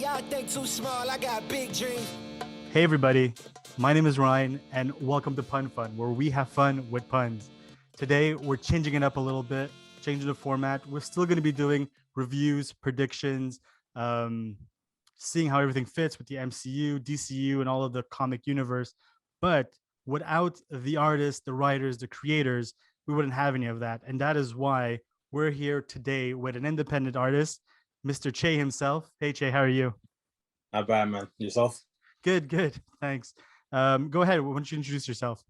Y'all think too small, I got big dreams. Hey everybody, my name is Ryan and welcome to Pun Fun, where we have fun with puns. Today we're changing it up a little bit, changing the format. We're still going to be doing reviews, predictions, seeing how everything fits with the MCU, DCU, and all of the comic universe. But without the artists, the writers, the creators, we wouldn't have any of that. And that is why we're here today with an independent artist, Mr. Che himself. Hey Che, how are you? Not bad, man. Yourself? Good, good. Thanks. Go ahead. Why don't you introduce yourself?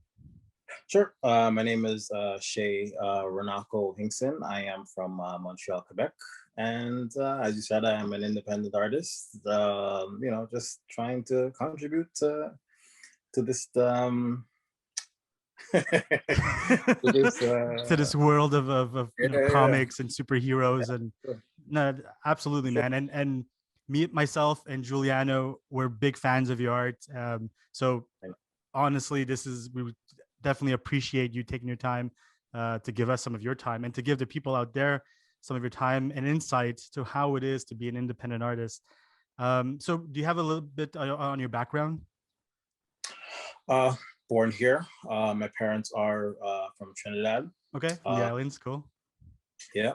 Sure. My name is Shay Renako Hinkson. I am from Montreal, Quebec. And as you said, I am an independent artist, just trying to contribute to this To this world of comics and superheroes and no, absolutely, man. And me myself and Giuliano, we're big fans of your art. So honestly, we would definitely appreciate you taking your time to give us some of your time and to give the people out there some of your time and insight to how it is to be an independent artist. So do you have a little bit on your background? Born here. My parents are from Trinidad. Okay, from the islands. Cool. Yeah.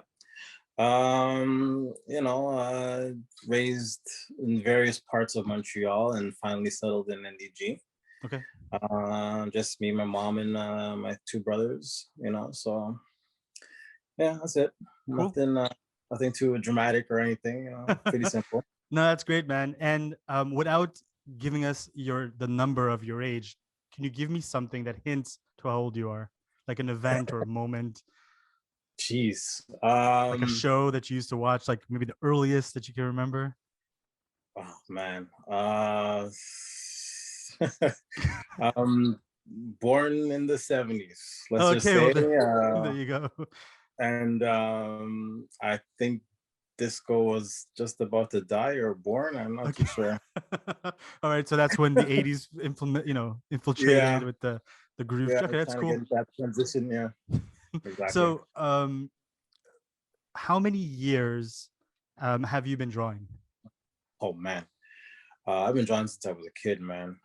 Raised in various parts of Montreal and finally settled in NDG. Okay. Just me, my mom, and my two brothers. So yeah, that's it. Cool. Nothing too dramatic or anything. Pretty simple. No, that's great, man. And without giving us the number of your age, can you give me something that hints to how old you are, like an event or a moment? Jeez. Like a show that you used to watch, like maybe the earliest that you can remember. Oh man. Born in the 70s. Let's just say. Well, there you go. And I think disco was just about to die or born. I'm not too sure. All right, so that's when the 80s infiltrated with the groove. Yeah, okay, that's cool. To get that transition, yeah. Exactly. So, how many years have you been drawing? Oh man, I've been drawing since I was a kid, man.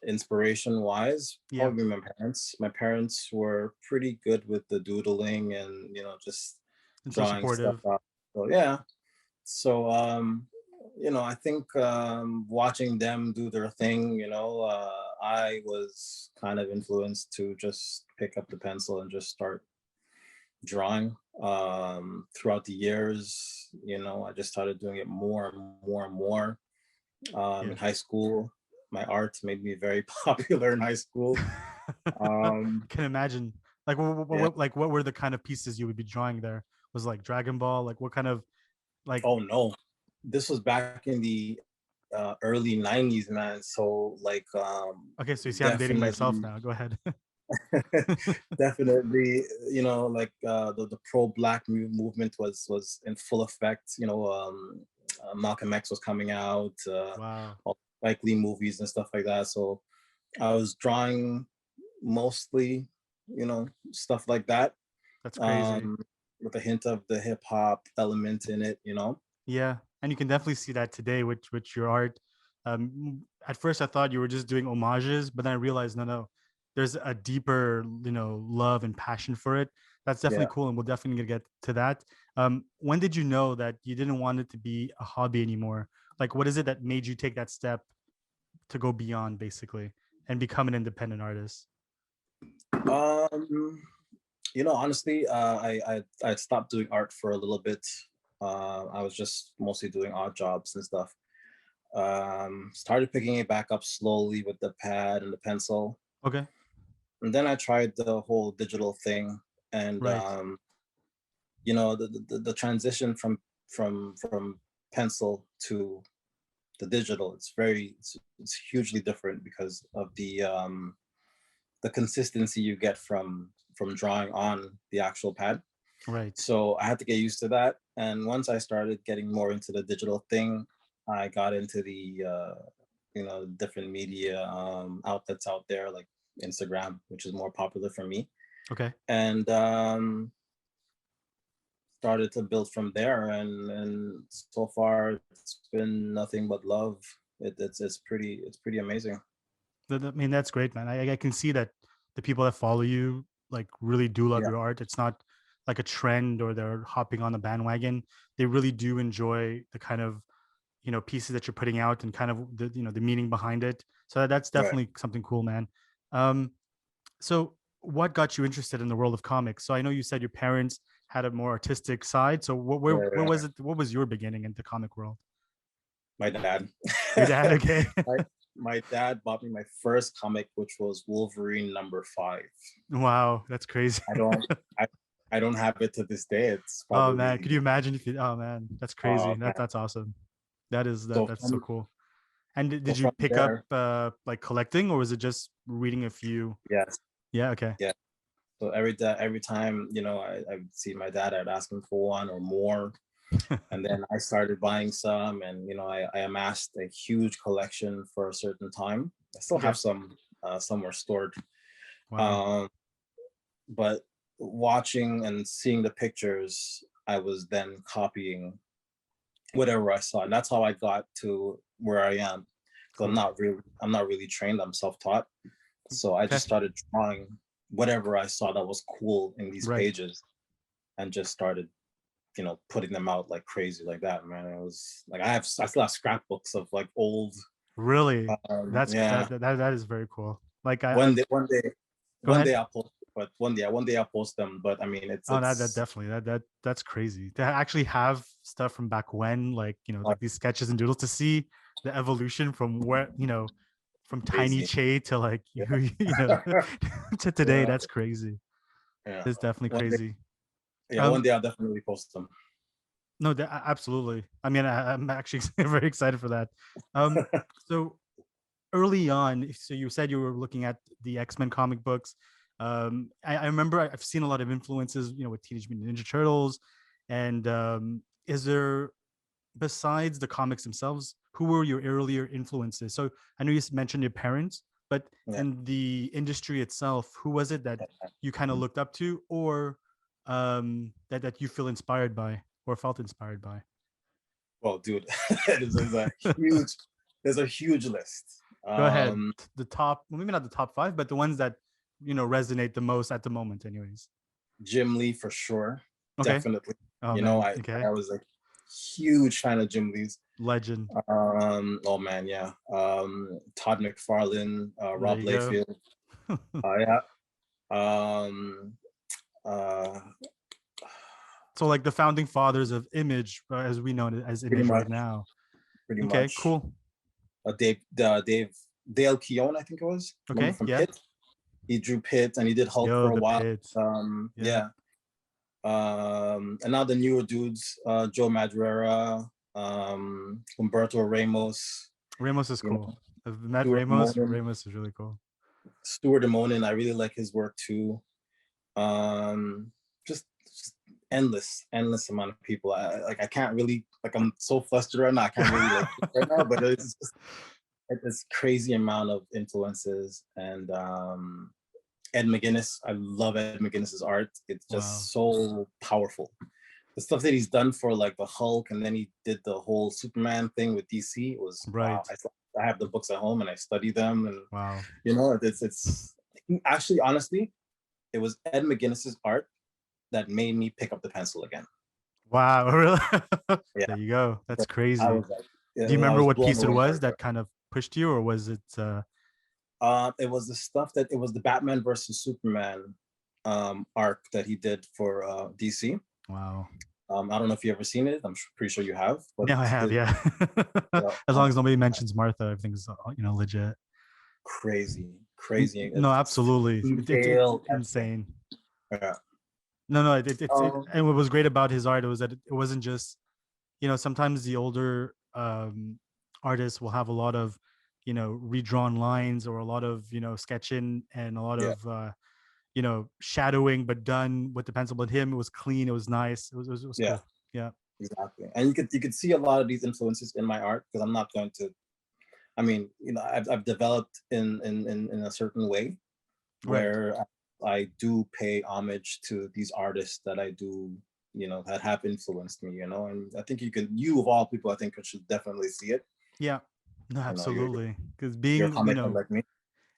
Inspiration wise, probably my parents. My parents were pretty good with the doodling and just drawing stuff out. So yeah. So I think watching them do their thing, I was kind of influenced to just pick up the pencil and just start drawing. Throughout the years, I just started doing it more and more and more. In high school, my art made me very popular in high school. I can imagine. Like, what were the kind of pieces you would be drawing there? Was it like Dragon Ball? Like, what kind of like? Oh no, this was back in the early 90s, man. So like, okay, so you see, I'm dating myself now. Go ahead. Definitely, like the pro-black movement was in full effect. Malcolm X was coming out. Wow. All Spike Lee movies and stuff like that. So I was drawing mostly, stuff like that. That's crazy. With a hint of the hip hop element in it, Yeah, and you can definitely see that today with your art. At first, I thought you were just doing homages, but then I realized no, there's a deeper, love and passion for it. That's definitely cool, and we'll definitely get to that. When did you know that you didn't want it to be a hobby anymore? Like, what is it that made you take that step to go beyond, basically, and become an independent artist? Honestly, I stopped doing art for a little bit. I was just mostly doing odd jobs and stuff. Started picking it back up slowly with the pad and the pencil. Okay. And then I tried the whole digital thing, and right. The transition from pencil to the digital, it's hugely different because of the consistency you get from drawing on the actual pad. Right. So I had to get used to that. And once I started getting more into the digital thing, I got into the different media outlets out there like Instagram, which is more popular for me. Okay. And started to build from there, and so far it's been nothing but love. It's pretty amazing. I mean, that's great, man. I can see that the people that follow you like really do love Yeah, your art. It's not like a trend or they're hopping on the bandwagon. They really do enjoy the kind of, pieces that you're putting out and kind of the, the meaning behind it. So that's right. definitely something cool, man. Um, so what got you interested in the world of comics? So I know you said your parents had a more artistic side. So where Yeah, was it? What was your beginning in the comic world? my dad. Your dad, okay. my, my dad bought me my first comic, which was Wolverine #5. Wow, that's crazy. I don't I I don't have it to this day. It's Oh man, could probably you imagine if you? Oh man, that's crazy. man. That's awesome. That is So that's so from cool. And so did you from pick up there, like collecting, or was it just reading a few? yes, Yeah. Okay. yeah. So every time, I would see my dad, I'd ask him for one or more. And then I started buying some, and I amassed a huge collection for a certain time. I still Okay. have some somewhere stored. Wow. Um, but watching and seeing the pictures, I was then copying whatever I saw, and that's how I got to where I am. Because Cool. I'm not really trained. I'm self-taught, so I Okay. just started drawing whatever I saw that was cool in these Right. pages, and just started, putting them out like crazy like that, man. It was like I still have scrapbooks of like old, Really, that's yeah. that is very cool. Like One day, one day, go one ahead. day I'll post, but one day I'll post them. But I mean, Oh, that definitely that's crazy to actually have stuff from back when, like like like these sketches and doodles to see the evolution from where from tiny crazy. Che to like Yeah, to today. yeah, That's crazy. yeah. It's definitely One day, crazy. yeah, one Um, day I'll definitely post them. no, absolutely. I mean, I'm actually very excited for that. Um, so early on, so you said you were looking at the X-Men comic books. I remember I've seen a lot of influences, with Teenage Mutant Ninja Turtles. And is there, besides the comics themselves, who were your earlier influences? So I know you mentioned your parents, but Yeah. in the industry itself, who was it that you kind of looked up to, or that you feel inspired by or felt inspired by? Well, dude, there's a huge, there's a huge list. Go ahead. The top, well, maybe not the top five, but the ones that resonate the most at the moment, anyways. Jim Lee for sure, Okay. definitely. Oh You know, man. I Okay. I was a huge fan of Jim Lee's. Legend. Oh man, yeah. Todd McFarlane, There Rob you go. Liefeld. Yeah. Um, uh, So like the founding fathers of Image, as we know it as pretty Image right much, now. pretty Okay. much. Cool. Dale Keown, I think it was. Remember Okay. from Yeah. Pitt? He drew Pitt, and he did Hulk for Yo, a the while. pit. Yeah. Yeah. And now the newer dudes, Joe Madureira, Humberto Ramos, Ramos is you cool. know, I've met Stuart Ramos. Monin. Ramos is really cool. Stuart Monin, I really like his work too. Just endless amount of people. I can't really, like, I'm so flustered right now. I can't really like right now, but it's crazy amount of influences. And Ed McGuinness, I love Ed McGuinness's art. It's Wow. just so powerful. The stuff that he's done for like the Hulk, and then he did the whole Superman thing with DC. It was wow. Right. I have the books at home and I study them, and Wow. it's actually, honestly, it was Ed McGuinness's art that made me pick up the pencil again. Wow. Really? Yeah, There you go. That's I crazy. was like, Do you I remember was what blown piece it away by was his that art. kind of pushed you, or was it? It was the stuff that it was the Batman versus Superman arc that he did for DC. Wow. I don't know if you ever seen it. I'm pretty sure you have, but Yeah, I have. Yeah. uh, As long as nobody uh, mentions Martha, everything's legit. crazy. No, It's absolutely. It's detail, everything. insane. Yeah. No, no. And what Um, was great about his art was that it wasn't just, sometimes the older artists will have a lot of, redrawn lines or a lot of, sketching and a lot yeah, of, shadowing, but done with the pencil. But him, it was clean. It was nice. It was yeah, cool. Yeah. exactly. And you could see a lot of these influences in my art, because I'm not going to. I mean, I've developed in a certain way Right. where I do pay homage to these artists that I do, that have influenced me, and I think you of all people, I think should definitely see it. Yeah, no, You're absolutely. Because you're a being, comic head like me.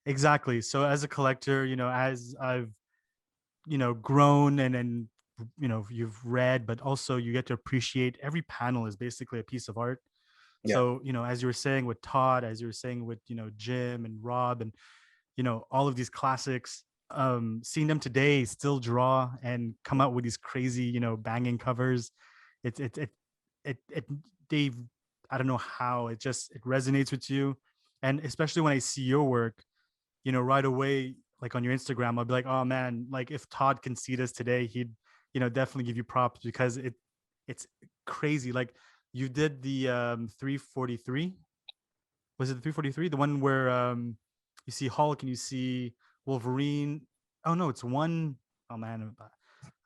exactly. So as a collector, as I've, grown and you've read, but also you get to appreciate every panel is basically a piece of art. Yeah, So, as you were saying with Todd, as you were saying with, Jim and Rob and, all of these classics, seeing them today still draw and come out with these crazy, banging covers. It they I don't know how it resonates with you. And especially when I see your work, right away, like on your Instagram, I'll be like, oh man, like if Todd can see this today, he'd, definitely give you props because it's crazy. Like you did the 343. Was it the 343? The one where you see Hulk and you see Wolverine. Oh no, it's one. Oh man,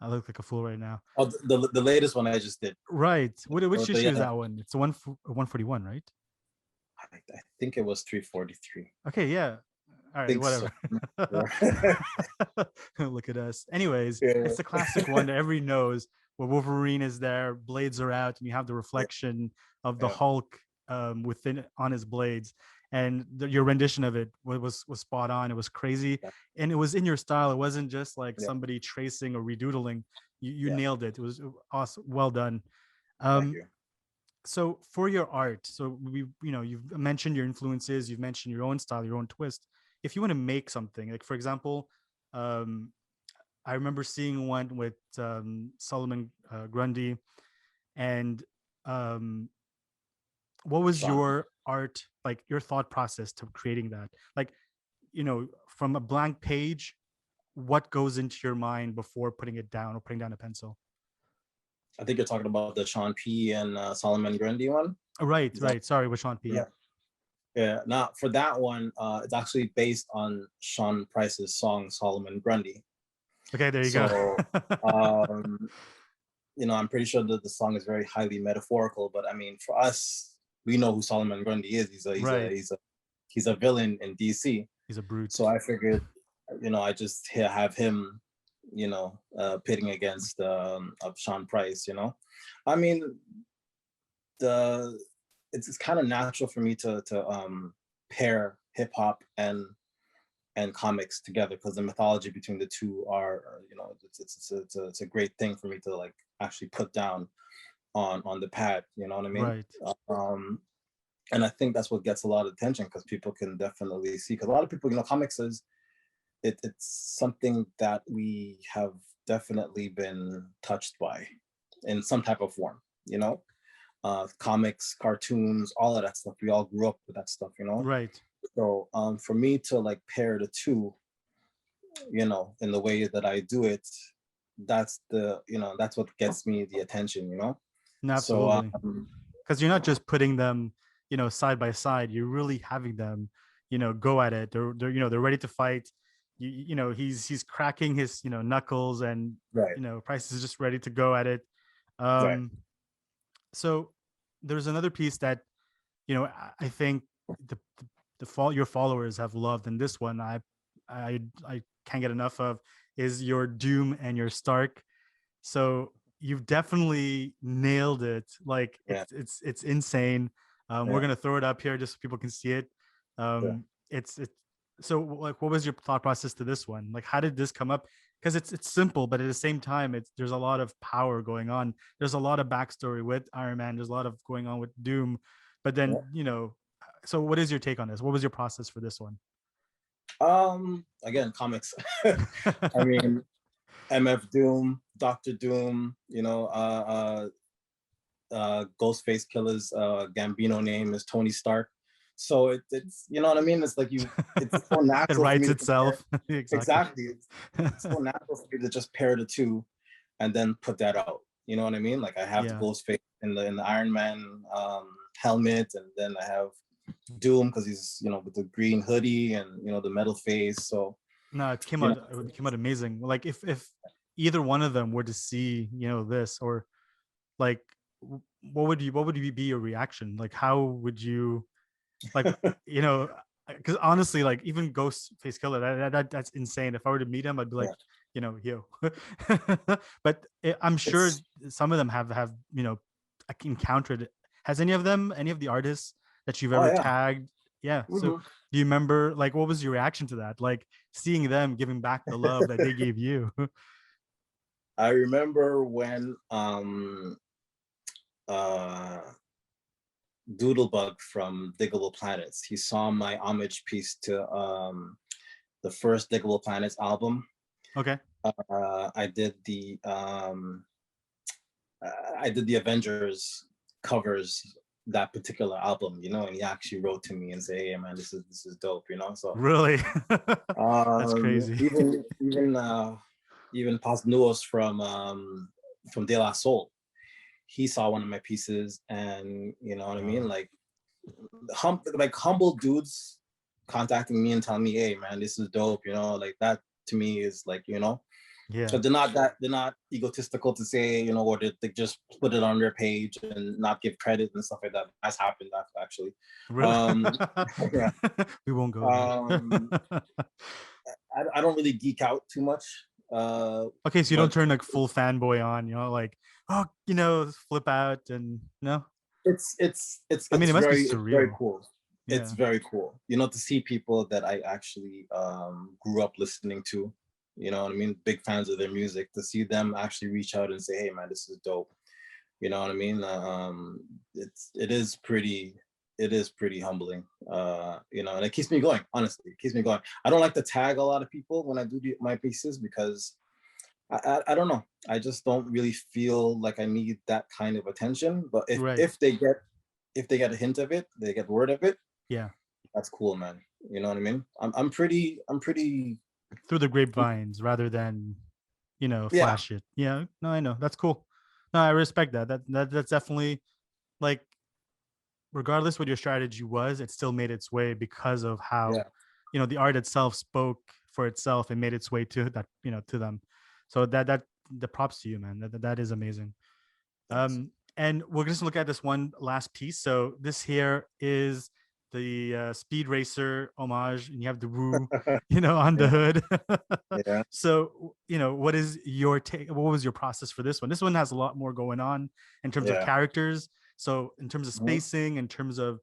I look like a fool right now. oh, the latest one I just did. Right. Which issue is Yeah, that one? It's the 141, right? I think it was 343. Okay, yeah. All I right, think so. whatever. Sure. Look at us. Anyways, Yeah, it's the classic one that everybody knows where Wolverine is there, blades are out, and you have the yeah, reflection of the yeah, Hulk within on his blades. And your rendition of it was spot on. It was crazy, yeah, and it was in your style. It wasn't just like yeah. somebody tracing or redoodling. You Yeah. nailed it. It was awesome. Well done. Thank Um, you. so for your art, so you've mentioned your influences, you've mentioned your own style, your own twist. If you want to make something, like for example, um I remember seeing one with Solomon Grundy, and um what was Sean. your art, like your thought process to creating that, like from a blank page, what goes into your mind before putting it down or putting down a pencil? I think you're talking about the Sean P and Solomon Grundy one. Right, Is that right, sorry, with Sean P, yeah. yeah. Yeah. Now for that one, it's actually based on Sean Price's song Solomon Grundy. Okay, there you go. So um, I'm pretty sure that the song is very highly metaphorical, but I mean for us, we know who Solomon Grundy is. Right, He's a villain in DC. he's a brute. So I figured, I just have him, pitting against of Sean Price. I mean, the it's kind of natural for me to pair hip hop and comics together because the mythology between the two are, it's a great thing for me to like actually put down on the pad. You know what I mean? Right. Um, and I think that's what gets a lot of attention because people can definitely see. Because a lot of people, comics is it's something that we have definitely been touched by in some type of form. Comics, cartoons, all of that stuff. We all grew up with that stuff. Right. So for me to like pair the two, in the way that I do it, that's what gets me the attention. No, So absolutely. Because you're not just putting them, side by side. You're really having them, go at it. They're ready to fight. He's cracking his, knuckles, and right, Price is just ready to go at it. right, So there's another piece that, I think your followers have loved, and this one I can't get enough of, is your Doom and your Stark. So you've definitely nailed it. Like yeah, it's insane. We're yeah, gonna throw it up here just so people can see it. yeah. It's so like, what was your thought process to this one? Like, how did this come up? Because it's simple, but at the same time, there's a lot of power going on. There's a lot of backstory with Iron Man. There's a lot of going on with Doom, but then Yeah. So what is your take on this? What was your process for this one? Again, comics. I mean, MF Doom, Doctor Doom, Ghostface Killer's Gambino name is Tony Stark. So it's what I mean. It's like it's so It natural for writes me to compare. itself. Exactly. Exactly. It's so natural for me to just pair the two and then put that out. You know what I mean? Like I have the Yeah. Ghostface in the Iron Man helmet, and then I have Doom because he's with the green hoodie and the metal face. So No, it came you know, out. It came out amazing. Like if either one of them were to see this, or like what would be your reaction? Like how would you, like, because honestly, like even Ghostface Killer, that's insane. If I were to meet him, I'd be like, yeah, yo. But I'm sure It's some of them have encountered. Has any of the artists that you've oh ever yeah. tagged? Yeah. So Mhm. do you remember, like, what was your reaction to that? Like seeing them giving back the love that they gave you. I remember when uh Doodlebug from Diggable Planets, he saw my homage piece to the first Diggable Planets album. Okay. I did the Avengers covers that particular album, and he actually wrote to me and say, "Hey man, this is dope," So Really? That's crazy. even Paz Nuos from De La Soul, he saw one of my pieces, and you know what I mean, like humble dudes contacting me and telling me, "Hey man, this is dope," like that to me is like, Yeah. so they're not egotistical to say, or they just put it on their page and not give credit and stuff like that. That's happened actually. Really? Um, yeah. We won't go Um, there. I don't really geek out too much. Okay, so you don't But turn like full fanboy on, like, oh, flip out and no. I mean, it must be it's very surreal. cool. It's Yeah. very cool, to see people that I actually grew up listening to. You know what I mean? Big fans of their music. To see them actually reach out and say, "Hey, man, this is dope." You know what I mean? It is pretty humbling. And it keeps me going. Honestly, it keeps me going. I don't like to tag a lot of people when I do my pieces because I don't know. I just don't really feel like I need that kind of attention. But if Right. if they get a hint of it, they get word of it. Yeah. That's cool, man. You know what I mean? I'm pretty. Through the grapevines rather than, Yeah, flash it. Yeah. No, I know. That's cool. No, I respect that. That's definitely, like, regardless what your strategy was, it still made its way because of how, yeah. the art itself spoke for itself and made its way to that, to them. So that the props to you, man. That is amazing. Thanks. And we're just look at this one last piece. So this here is the Speed Racer homage, and you have the Woo, on the Yeah, hood. yeah, So, what is your take? What was your process for this one? This one has a lot more going on in terms of yeah. characters. So in terms of Mhm. spacing, in terms of,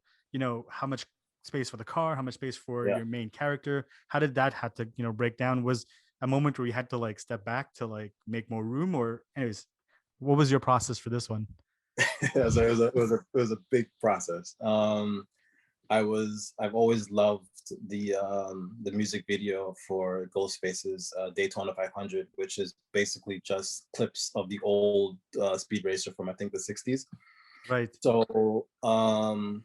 how much space for the car, how much space for Yeah. your main character, how did that have to, break down? Was a moment where you had to like step back to like make more room, or anyways, what was your process for this one? So it was a big process. I've always loved the music video for Ghostface's Daytona 500, which is basically just clips of the old Speed Racer from I think the 60s. Right. So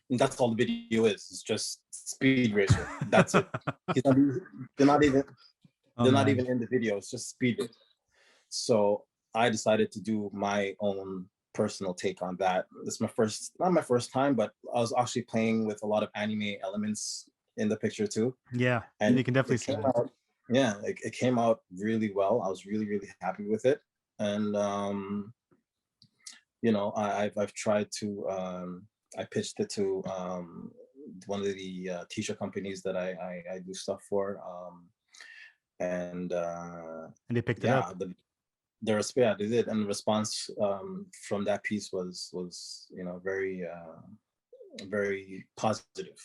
that's all the video is. It's just Speed Racer. That's it. He's not, they're not even Oh they're not man. even in the video. It's just Speed Racer. So I decided to do my own personal take on that. This is not my first time, but I was actually playing with a lot of anime elements in the picture too. Yeah, And you can definitely it see came that. out, yeah, it came out really well. I was really, really happy with it. And, I've tried to, I pitched it to one of the t-shirt companies that I do stuff for. And And they picked it yeah, up. they did, and the response from that piece was very positive,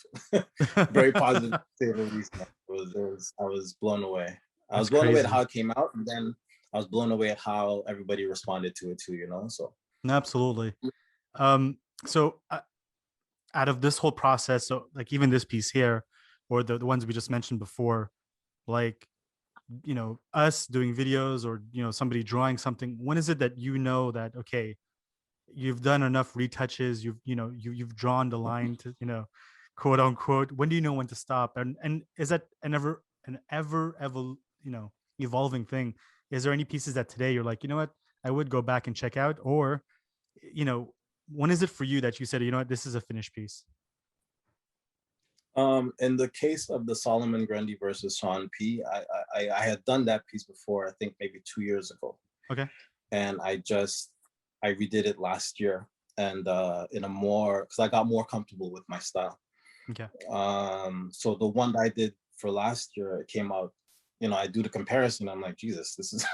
very positive to say the least. I was blown away. I was That's blown away at crazy. how it came out, and then I was blown away at how everybody responded to it too. So Absolutely. So out of this whole process, so like even this piece here, or the ones we just mentioned before, like, us doing videos, or somebody drawing something, when is it that that, okay, you've done enough retouches, you've drawn the line to, quote unquote, when do you know when to stop? And is that an ever evolving thing? Is there any pieces that today you're like, what, I would go back and check out? Or, you know when is it for you that you said, what, this is a finished piece? in the case of the Solomon Grundy versus Sean P, I had done that piece before. I think maybe 2 years ago, Okay. and I redid it last year, and in a more because I got more comfortable with my style. Okay. So the one that I did for last year, it came out I do the comparison. I'm like, Jesus, this is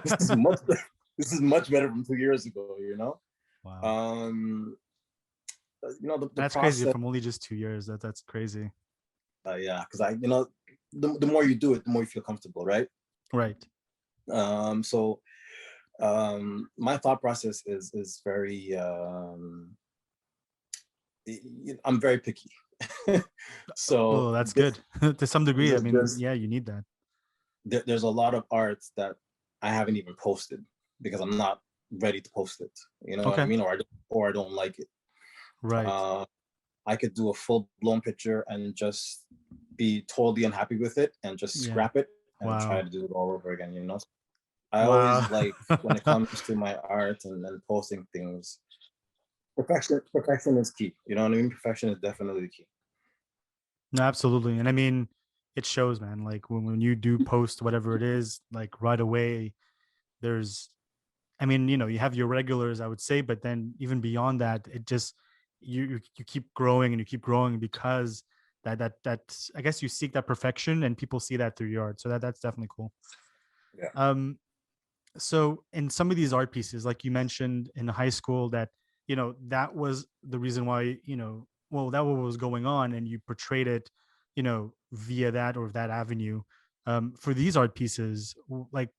this is much this is much better from 2 years ago. Wow. The That's process, crazy from only just 2 years. That's crazy. yeah, because the more you do it, the more you feel comfortable, right? Right. So my thought process is very I'm very picky. So that's good. To some degree. I mean, there's yeah, you need that. there's a lot of art that I haven't even posted because I'm not ready to post it. You know what I Okay. mean? Or I don't like it. Right. I could do a full blown picture and just be totally unhappy with it and just Yeah. scrap it and try Wow. to do it all over again. I Wow. always like when it comes to my art and posting things, perfection is key. You know what I mean? Perfection is definitely key. No, absolutely. And I mean, it shows, man. Like when you do post whatever it is, like right away, there's, I mean, you have your regulars, I would say, but then even beyond that, it just you keep growing and you keep growing because that I guess you seek that perfection and people see that through your art. So that's definitely cool. Yeah. So in some of these art pieces, like you mentioned in high school, that that was the reason why well, that was going on, and you portrayed it via that or that avenue. For these art pieces, like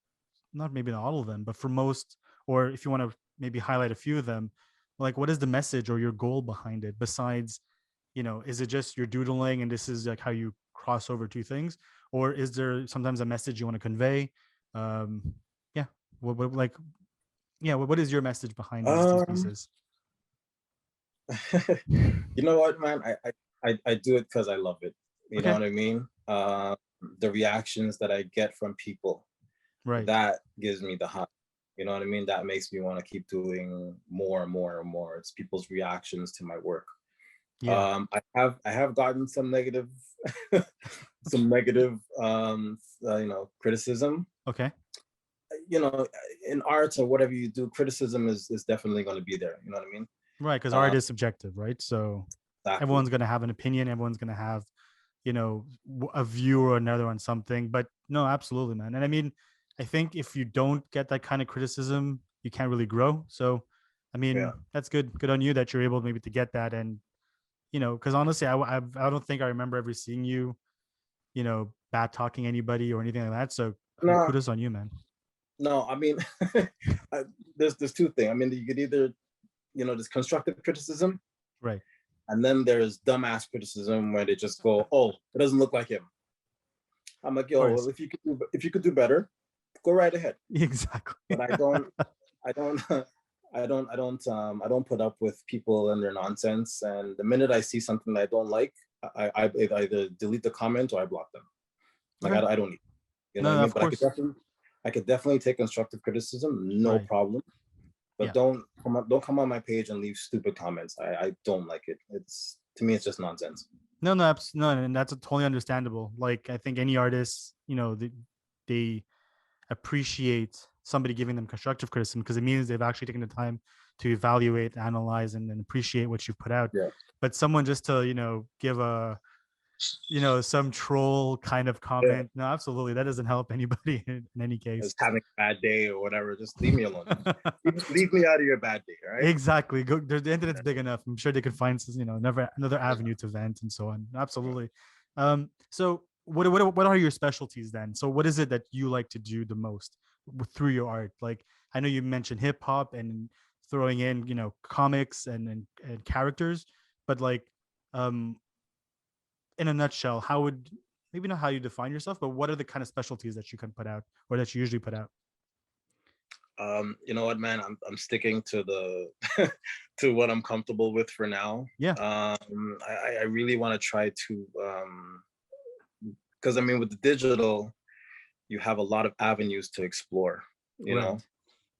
not maybe not all of them, but for most, or if you want to maybe highlight a few of them, like what is the message or your goal behind it? Besides, is it just you're doodling and this is like how you cross over two things, or is there sometimes a message you want to convey? Yeah, like, yeah, what is your message behind these Um, pieces? you know what, man? I do it because I love it. You know Okay, what I mean? The reactions that I get from people, right. that gives me the high. You know what I mean? That makes me want to keep doing more and more and more. It's people's reactions to my work. Yeah. I have gotten some negative some negative criticism. Okay. In art or whatever you do, criticism is definitely going to be there. You know what I mean? Right, because art Um, is subjective, right? So exactly. everyone's going to have an opinion. Everyone's going to have, a view or another on something. But no, absolutely, man. And I mean, I think if you don't get that kind of criticism, you can't really grow. So, I Yeah. mean, that's good. Good on you that you're able maybe to get that. And, because honestly, I don't think I remember ever seeing you, bad talking anybody or anything like that. So No, kudos on you, man. no. I mean, there's two things. I mean, you could either there's constructive criticism, Right. and then there's dumbass criticism where they just go, "Oh, it doesn't look like him." I'm like, Of "Yo, course. well, if you could do better, go right ahead." Exactly. But I don't, I don't put up with people and their nonsense. And the minute I see something that I don't like, I either delete the comment or I block them. Like Okay. I don't need, you know what No, I mean? of But course. I could definitely take constructive criticism, no Right. problem. But Yeah. don't come on my page and leave stupid comments. I don't like it. It's, to me, it's just nonsense. No, no, no, and that's totally understandable. Like I think any artist, they appreciate somebody giving them constructive criticism because it means they've actually taken the time to evaluate, analyze, and appreciate what you've put out. Yeah. But someone just to give a some troll kind of Yeah. comment, no, absolutely, that doesn't help anybody in any case. Just having a bad day or whatever, just leave me alone. Leave me out of your bad day, right? Exactly. Go, the internet's big enough. I'm sure they could find another avenue to vent and so on. Absolutely. So what are your specialties then? So what is it that you like to do the most through your art? Like I know you mentioned hip hop and throwing in comics and characters, but like um in a nutshell, how would, maybe not how you define yourself, but what are the kind of specialties that you can put out or that you usually put out? You know what, man? I'm sticking to the to what I'm comfortable with for now. Yeah. I really want to try to because I mean with the digital, you have a lot of avenues to explore, Right.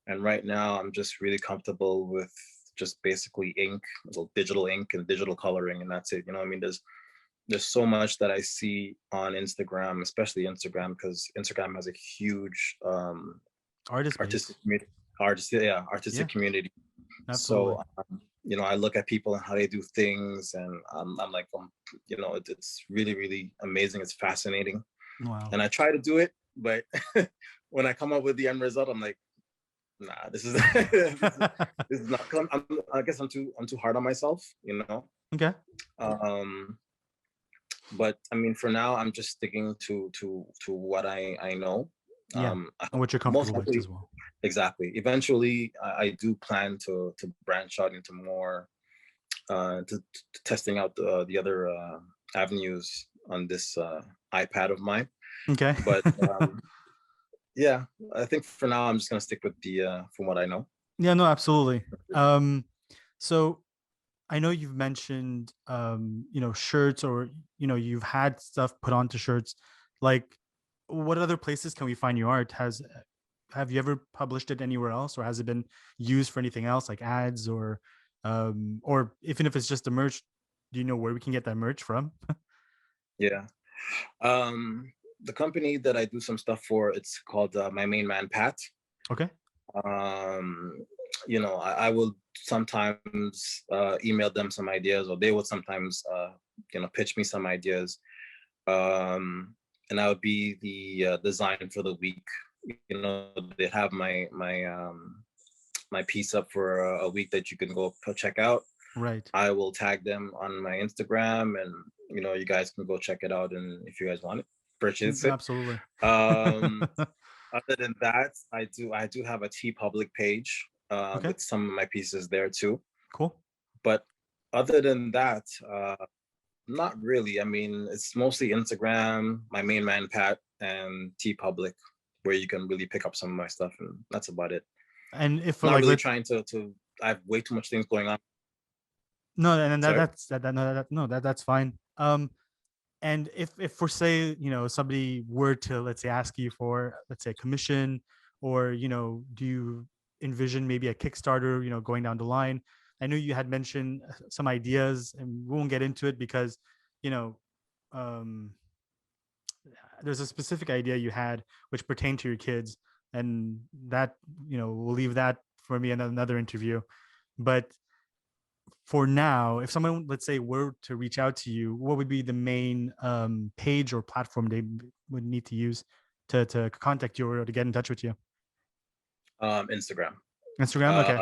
And right now I'm just really comfortable with just basically ink, little digital ink and digital coloring, and that's it. You know, I mean, there's so much that I see on Instagram, especially Instagram, because Instagram has a huge Artist artistic base. community, artistic community. Absolutely. So I look at people and how they do things, and I'm like, it's really really amazing. It's fascinating. Wow. And I try to do it, but when I come up with the end result, I'm like, nah, this is this is not. I guess I'm too hard on myself, you know. Okay. But I mean, for now, I'm just sticking to what I know. Yeah. And what you're Most comfortable with likely, as well. exactly. Eventually, I do plan to branch out into more, to testing out the other avenues on this iPad of mine. Okay. But yeah, I think for now I'm just gonna stick with the from what I know. Yeah, no, absolutely. So I know you've mentioned shirts, or you've had stuff put onto shirts. Like, what other places can we find your art? Have you ever published it anywhere else, or has it been used for anything else, like ads, or even if it's just the merch? Do you know where we can get that merch from? Yeah. The company that I do some stuff for, it's called My Main Man Pat. Okay. um I will sometimes email them some ideas, or they would sometimes pitch me some ideas, and I would be the design for the week. They have my piece up for a week that you can go check out. Right. I will tag them on my Instagram, and you guys can go check it out, and if you guys want it, purchase it. Absolutely. Other than that, I do have a tee.pub page Okay. with some of my pieces there too. Cool. But other than that, not really. I mean, it's mostly Instagram, My Main Man Pat, and tee.pub, where you can really pick up some of my stuff, and that's about it. And if Not like really trying to. I have way too much things going on. No, and Sorry? that's fine. And if for say somebody were to, let's say, ask you for, let's say, a commission, or do you envision maybe a Kickstarter going down the line? I know you had mentioned some ideas, and we won't get into it because you know um there's a specific idea you had which pertained to your kids, and that we'll leave that for me in another interview. But for now, if someone, let's say, were to reach out to you, what would be the main page or platform they would need to use to contact you or to get in touch with you? Instagram. Instagram. Okay.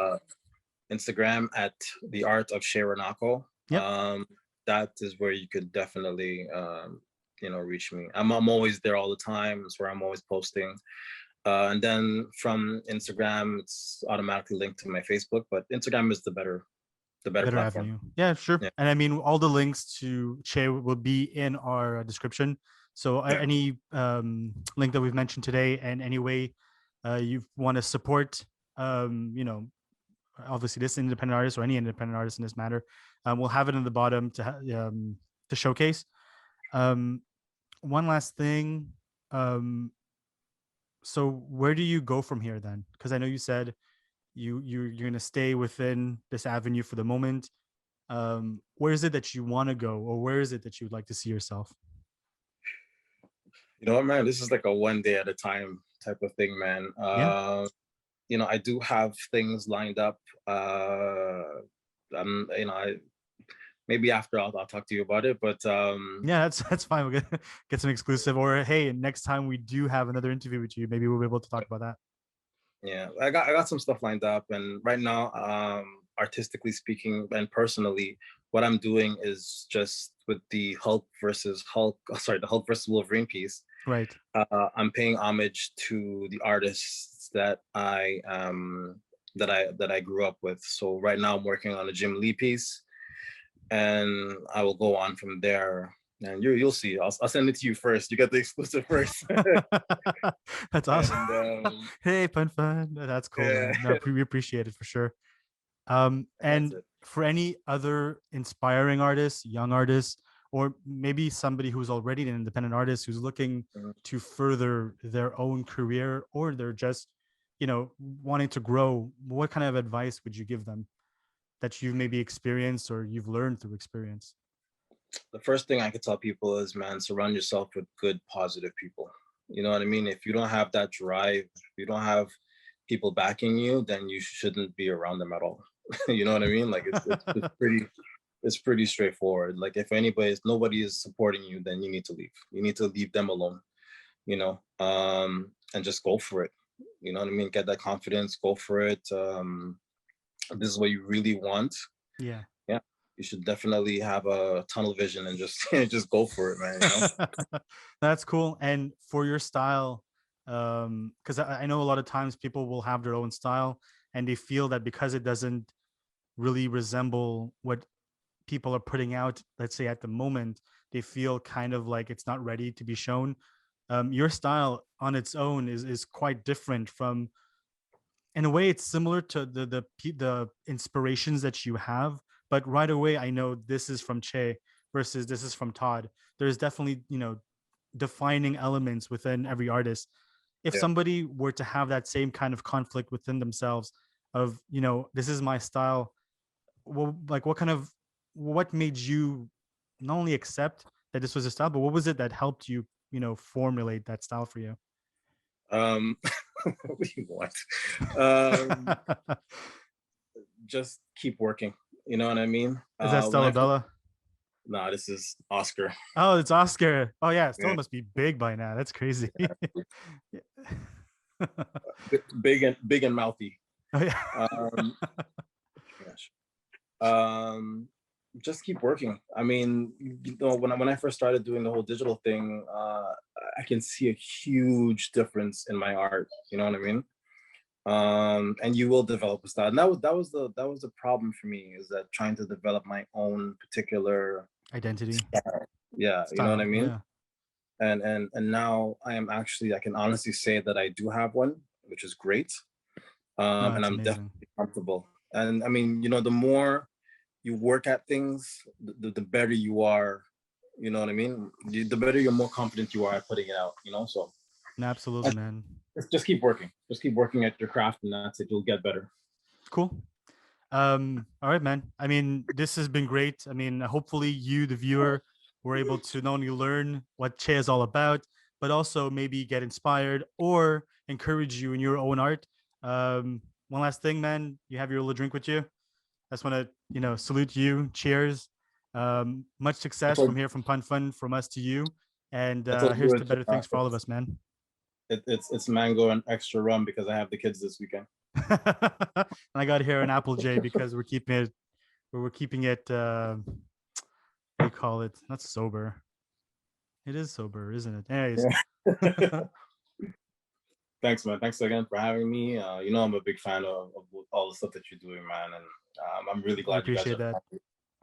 Instagram at the art of Sharonako. Yep. That is where you could definitely reach me. I'm always there all the time. It's where I'm always posting. And then from Instagram, it's automatically linked to my Facebook, but Instagram is the better platform. Avenue. Yeah, sure. Yeah. And I mean, all the links to Che will be in our description. So any link that we've mentioned today, and any way you want to support, obviously this independent artist or any independent artist in this matter, we'll have it in the bottom to showcase. One last thing. So where do you go from here then? Because I know you said you're going to stay within this avenue for the moment. Where is it that you want to go, or where is it that you would like to see yourself? You know what, man, this is like a one day at a time type of thing, man. I do have things lined up. Maybe after I'll talk to you about it, but yeah, that's fine. We'll get some exclusive, or hey, next time we do have another interview with you, maybe we'll be able to talk about that. Yeah, I got some stuff lined up, and right now, artistically speaking and personally, what I'm doing is just with the Hulk versus Wolverine piece. Right. I'm paying homage to the artists that I grew up with. So right now I'm working on a Jim Lee piece, and I will go on from there. And you'll see. I'll send it to you first. You get the exclusive first. That's awesome. And, hey, fun. That's cool. Yeah. No, we appreciate it for sure. And for any other inspiring artists, young artists, or maybe somebody who's already an independent artist who's looking to further their own career, or they're just, wanting to grow, what kind of advice would you give them that you've maybe experienced or you've learned through experience? The first thing I could tell people is, man, surround yourself with good, positive people. You know what I mean? If you don't have that drive, if you don't have people backing you, then you shouldn't be around them at all. You know what I mean? Like it's pretty straightforward. Like if nobody is supporting you, then you need to leave. You need to leave them alone. and just go for it. You know what I mean? Get that confidence, go for it. This is what you really want. Yeah. Yeah. You should definitely have a tunnel vision and just just go for it, man. That's cool. And for your style, because I know a lot of times people will have their own style and they feel that because it doesn't really resemble what people are putting out, let's say at the moment, they feel kind of like it's not ready to be shown. Your style on its own is quite different from, in a way it's similar to the inspirations that you have, but right away I know this is from Che versus this is from Todd. There's definitely, defining elements within every artist. If Yeah. somebody were to have that same kind of conflict within themselves of, this is my style, well, like what made you not only accept that this was a style, but what was it that helped you, formulate that style for you? What do you want? Just keep working. You know what I mean? Is that Stella Bella? No, this is Oscar. Oh, it's Oscar. Oh yeah, Stella Yeah. must be big by now. That's crazy. big and mouthy. Oh yeah. Gosh. Just keep working. I mean, when I first started doing the whole digital thing, I can see a huge difference in my art. You know what I mean? And you will develop a style. And that was the problem for me, is that trying to develop my own particular identity. style. Yeah, Style. you know what I mean? Yeah. And now I can honestly say that I do have one, which is great. And I'm amazing. definitely comfortable. And I mean, the more you work at things, the better you are. You know what I mean? The better you're, more confident you are at putting it out. So absolutely, man. Just keep working. Just keep working at your craft, and that's it. You'll get better. Cool. All right, man. I mean, this has been great. I mean, hopefully you, the viewer, were able to not only learn what Che is all about, but also maybe get inspired or encourage you in your own art. One last thing, man. You have your little drink with you. I just want to, salute you. Cheers. Much success from here, from Pun Fun, from us to you. And here's to better things for all of us, man. It's mango and extra rum because I have the kids this weekend. And I got here an Apple J because we're keeping it. What do you call it? Not sober. It is sober, isn't it? Anyways. Yeah. Thanks, man. Thanks again for having me. I'm a big fan of all the stuff that you're doing, man. And I'm really glad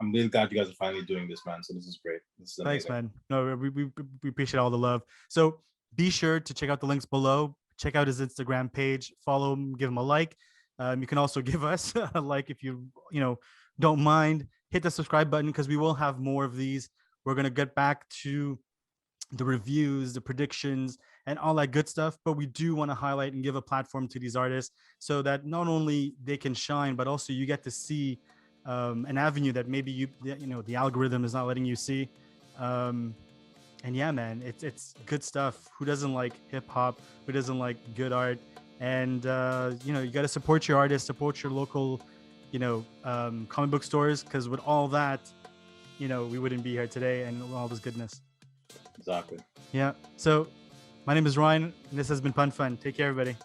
I'm really glad you guys are finally doing this, man. So this is great. This is amazing. Thanks, man. No, we appreciate all the love. So be sure to check out the links below. Check out his Instagram page. Follow him. Give him a like. You can also give us a like if you don't mind. Hit the subscribe button because we will have more of these. We're gonna get back to the reviews, the predictions, and all that good stuff. But we do want to highlight and give a platform to these artists so that not only they can shine, but also you get to see an avenue that maybe the algorithm is not letting you see. And yeah, man, it's good stuff. Who doesn't like hip hop? Who doesn't like good art? And you got to support your artists, support your local, comic book stores, because with all that, we wouldn't be here today and all this goodness. Exactly. Yeah. So my name is Ryan, and this has been Pun Fun. Take care, everybody.